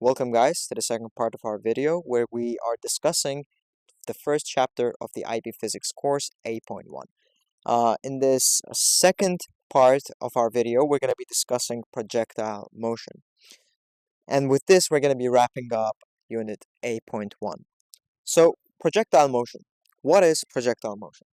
Welcome guys to the second part of our video where we are discussing the first chapter of the IB Physics course A.1. In this second part of our video, we're going to be discussing projectile motion. And with this, we're going to be wrapping up unit A.1. So, projectile motion. What is projectile motion?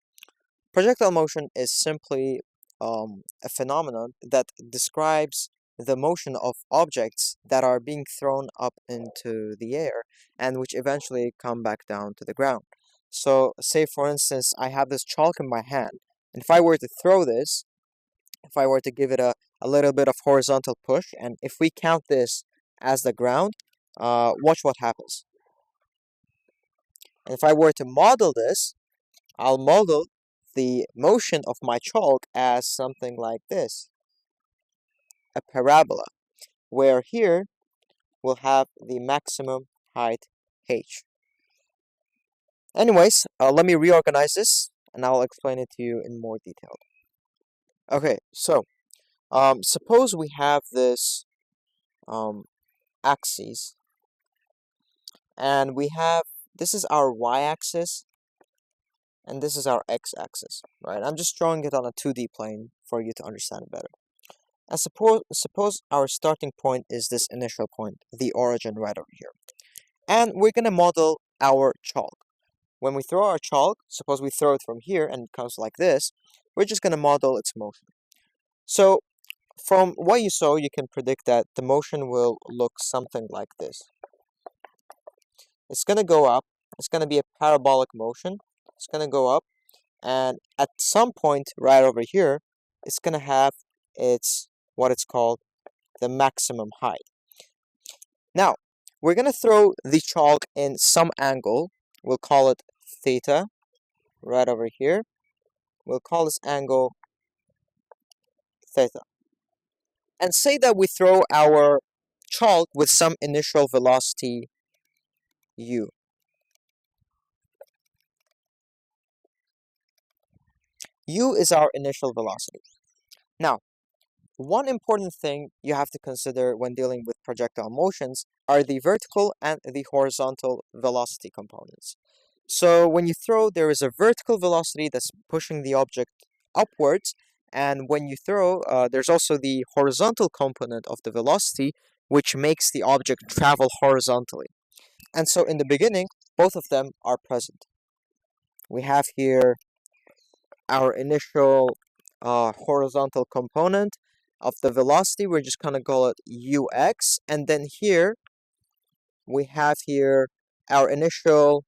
Projectile motion is simply a phenomenon that describes the motion of objects that are being thrown up into the air and which eventually come back down to the ground. So, say for instance, I have this chalk in my hand, and if I were to throw this, if I were to give it a little bit of horizontal push, and if we count this as the ground, watch what happens. And if I were to model this, I'll model the motion of my chalk as something like this, a parabola, where here we'll have the maximum height h. Anyways, let me reorganize this and I'll explain it to you in more detail. Okay, so suppose we have this axis, and we have, this is our y-axis and this is our x-axis, right? I'm just drawing it on a 2D plane for you to understand it better. And suppose our starting point is this initial point, the origin right over here. And we're going to model our chalk. When we throw our chalk, suppose we throw it from here and it comes like this, we're just going to model its motion. So from what you saw, you can predict that the motion will look something like this. It's going to go up. It's going to be a parabolic motion. It's going to go up. And at some point right over here, it's going to have its what it's called the maximum height. Now, we're going to throw the chalk in some angle. We'll call it theta right over here. We'll call this angle theta. And say that we throw our chalk with some initial velocity u. U is our initial velocity. Now, one important thing you have to consider when dealing with projectile motions are the vertical and the horizontal velocity components. So when you throw, there is a vertical velocity that's pushing the object upwards, and when you throw, there's also the horizontal component of the velocity, which makes the object travel horizontally. And so in the beginning, both of them are present. We have here our initial horizontal component of the velocity. We're just going to call it ux, and then here we have here our initial,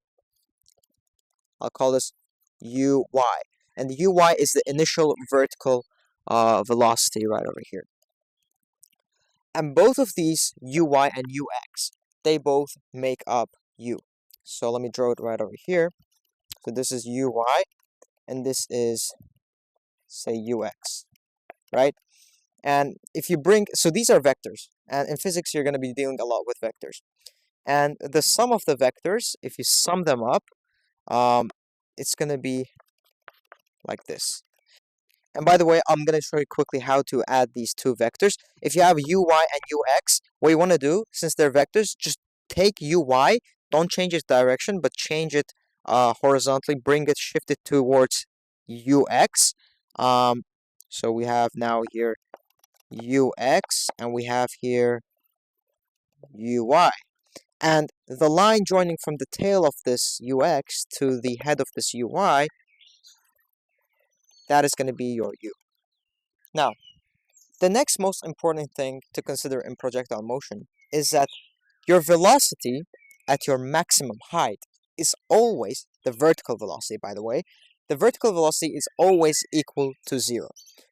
I'll call this uy, and the uy is the initial vertical velocity right over here. And both of these uy and ux, they both make up u. So let me draw it right over here. So this is uy and this is, say, ux, right? And if you bring, so these are vectors, and in physics you're going to be dealing a lot with vectors. And the sum of the vectors, if you sum them up, it's going to be like this. And by the way, I'm going to show you quickly how to add these two vectors. If you have uy and ux, what you want to do, since they're vectors, just take uy, don't change its direction, but change it horizontally, shift it towards ux. So we have now here ux, and we have here uy. And the line joining from the tail of this ux to the head of this uy, that is going to be your u. Now, the next most important thing to consider in projectile motion is that your velocity at your maximum height is always the vertical velocity, by the way. The vertical velocity is always equal to 0.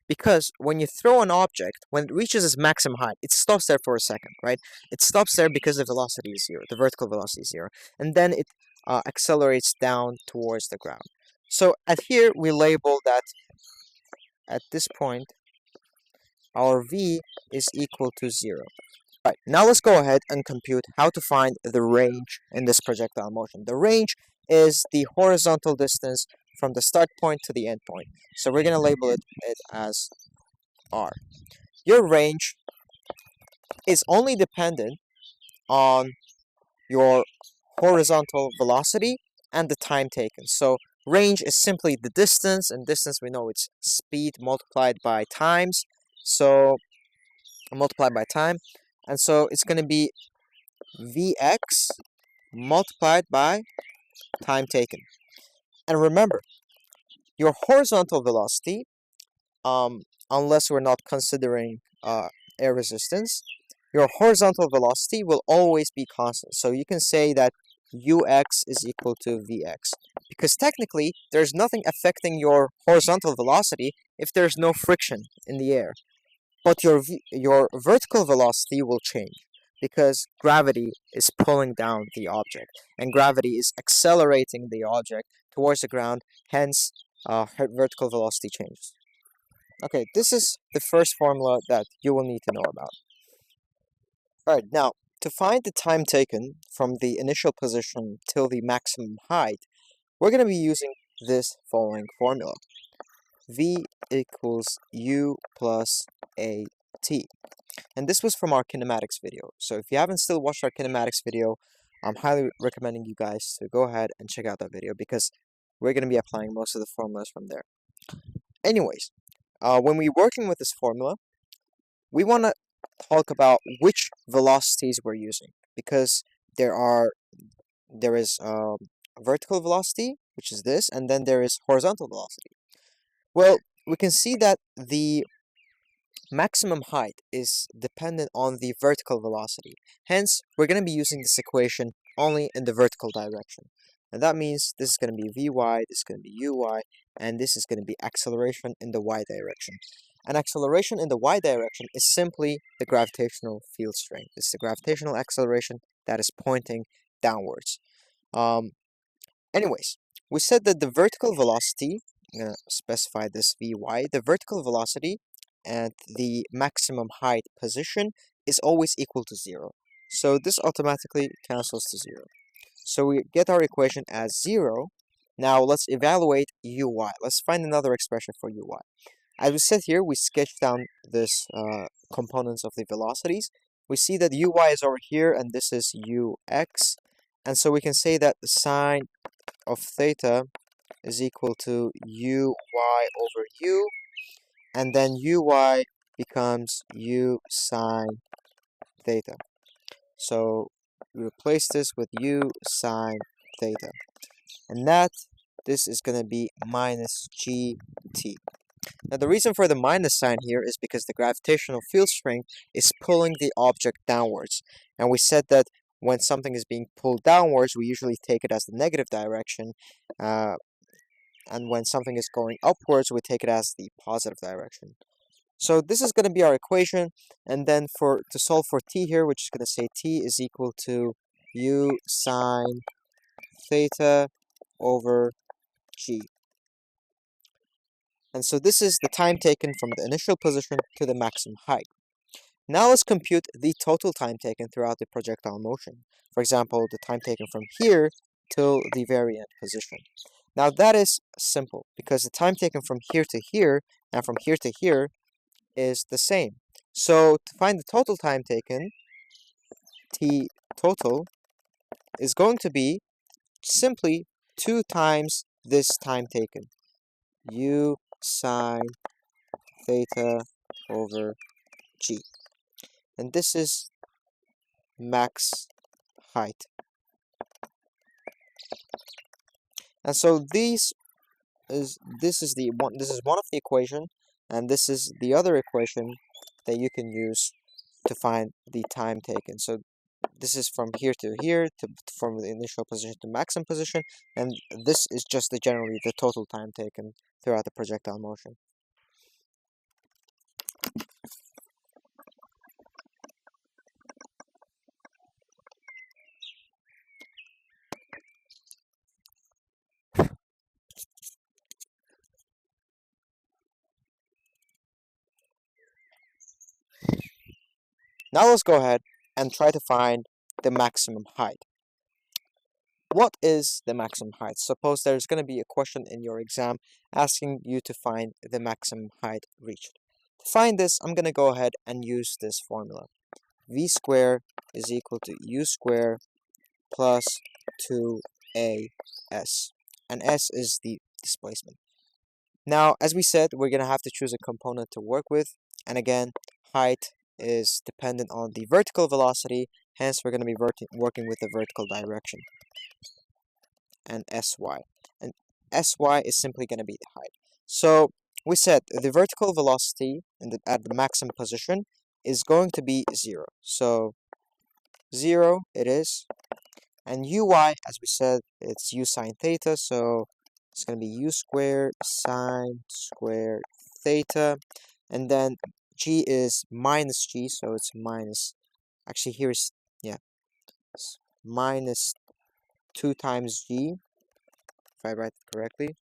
Because when you throw an object, when it reaches its maximum height, it stops there for a second, right? It stops there because the velocity is 0, the vertical velocity is 0. And then it accelerates down towards the ground. So at here, we label that at this point, our v is equal to 0. Right, now let's go ahead and compute how to find the range in this projectile motion. The range is the horizontal distance from the start point to the end point. So we're going to label it as r. Your range is only dependent on your horizontal velocity and the time taken. So range is simply the distance, and distance we know it's speed multiplied by times. So multiplied by time, and so it's going to be Vx multiplied by time taken. And remember, your horizontal velocity, unless we're not considering air resistance, your horizontal velocity will always be constant. So you can say that ux is equal to vx, because technically there's nothing affecting your horizontal velocity if there's no friction in the air. But your vertical velocity will change because gravity is pulling down the object, and gravity is accelerating the object towards the ground, hence vertical velocity changes. Okay, this is the first formula that you will need to know about. Alright, now, to find the time taken from the initial position till the maximum height, we're going to be using this following formula. V equals U plus AT. And this was from our kinematics video. So if you haven't still watched our kinematics video, I'm highly recommending you guys to go ahead and check out that video, because we're going to be applying most of the formulas from there. Anyways, when we're working with this formula, we want to talk about which velocities we're using, because there is vertical velocity, which is this, and then there is horizontal velocity. Well, we can see that the maximum height is dependent on the vertical velocity. Hence, we're going to be using this equation only in the vertical direction. And that means this is going to be Vy, this is going to be Uy, and this is going to be acceleration in the y direction. And acceleration in the y direction is simply the gravitational field strength. It's the gravitational acceleration that is pointing downwards. Anyways, we said that the vertical velocity, I'm going to specify this Vy, the vertical velocity and the maximum height position is always equal to 0. So this automatically cancels to 0. So we get our equation as 0. Now let's evaluate Uy. Let's find another expression for Uy. As we said here, we sketched down this components of the velocities. We see that Uy is over here, and this is Ux. And so we can say that the sine of theta is equal to Uy over U, and then Uy becomes U sine theta. So we replace this with U sine theta, and this is going to be minus gt. Now the reason for the minus sign here is because the gravitational field strength is pulling the object downwards, and we said that when something is being pulled downwards, we usually take it as the negative direction, and when something is going upwards, we take it as the positive direction. So this is going to be our equation, and then to solve for t here, we're just going to say t is equal to u sine theta over g. And so this is the time taken from the initial position to the maximum height. Now let's compute the total time taken throughout the projectile motion. For example, the time taken from here till the very end position. Now that is simple, because the time taken from here to here and from here to here is the same. So to find the total time taken, t total is going to be simply 2 times this time taken, u sine theta over g. And this is max height. And so this is one of the equation, and this is the other equation that you can use to find the time taken. So this is from here to here, from the initial position to maximum position, and this is just generally the total time taken throughout the projectile motion. Now let's go ahead and try to find the maximum height. What is the maximum height? Suppose there's going to be a question in your exam asking you to find the maximum height reached. To find this, I'm going to go ahead and use this formula. v squared is equal to u squared plus 2as, and s is the displacement. Now, as we said, we're going to have to choose a component to work with, and again, height is dependent on the vertical velocity, hence we're going to be working with the vertical direction, and sy. And sy is simply going to be the height. So we said the vertical velocity at the maximum position is going to be 0. So 0 it is. And uy, as we said, it's u sine theta, so it's going to be u squared sine squared theta. And then g is minus g, so it's minus, actually here's, yeah, it's minus 2 times g, if I write it correctly.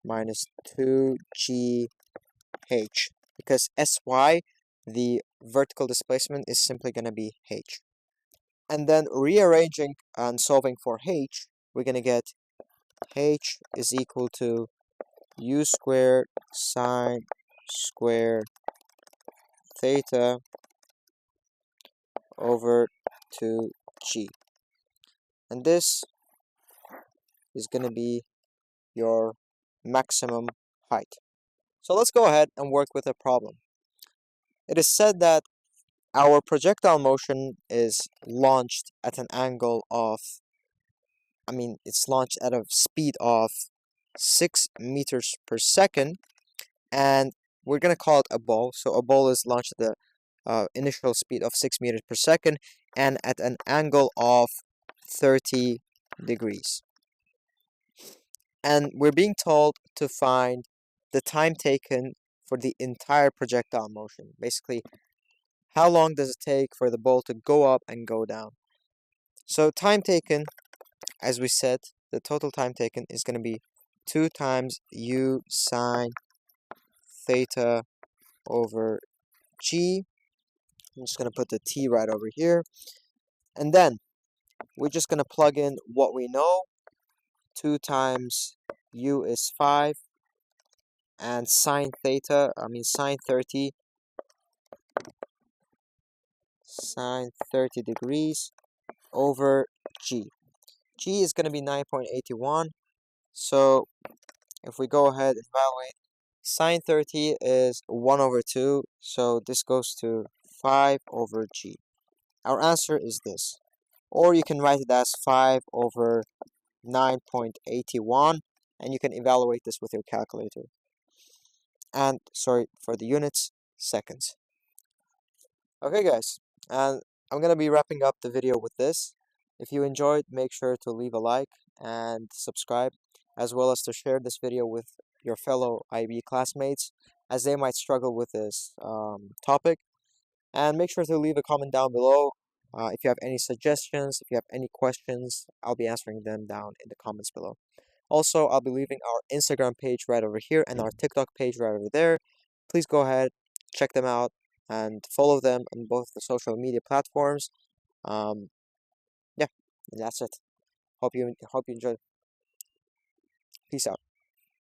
Minus 2gh, because sy, the vertical displacement, is simply going to be h. And then rearranging and solving for h, we're going to get h is equal to u squared sine squared theta over 2g. And this is going to be your maximum height. So let's go ahead and work with a problem. It is said that our projectile motion is launched at an angle of, it's launched at a speed of 6 meters per second, and we're going to call it a ball. So a ball is launched at the initial speed of 6 meters per second and at an angle of 30 degrees. And we're being told to find the time taken for the entire projectile motion. Basically, how long does it take for the ball to go up and go down? So time taken, as we said, the total time taken is going to be 2 times u sine theta over g. I'm just going to put the t right over here. And then we're just going to plug in what we know. 2 times u is 5. And sine theta, sine 30. Sine 30 degrees over g. G is going to be 9.81. So if we go ahead and evaluate, sine 30 is 1 over 2. So this goes to 5 over g. Our answer is this. Or you can write it as 5 over 9.81. And you can evaluate this with your calculator. And, sorry, for the units, seconds. Okay, guys. And I'm going to be wrapping up the video with this. If you enjoyed, make sure to leave a like and subscribe, as well as to share this video with your fellow IB classmates, as they might struggle with this topic. And make sure to leave a comment down below. If you have any suggestions, if you have any questions, I'll be answering them down in the comments below. Also, I'll be leaving our Instagram page right over here and our TikTok page right over there. Please go ahead, check them out, and follow them on both the social media platforms. Yeah, that's it. Hope you enjoyed. Peace out.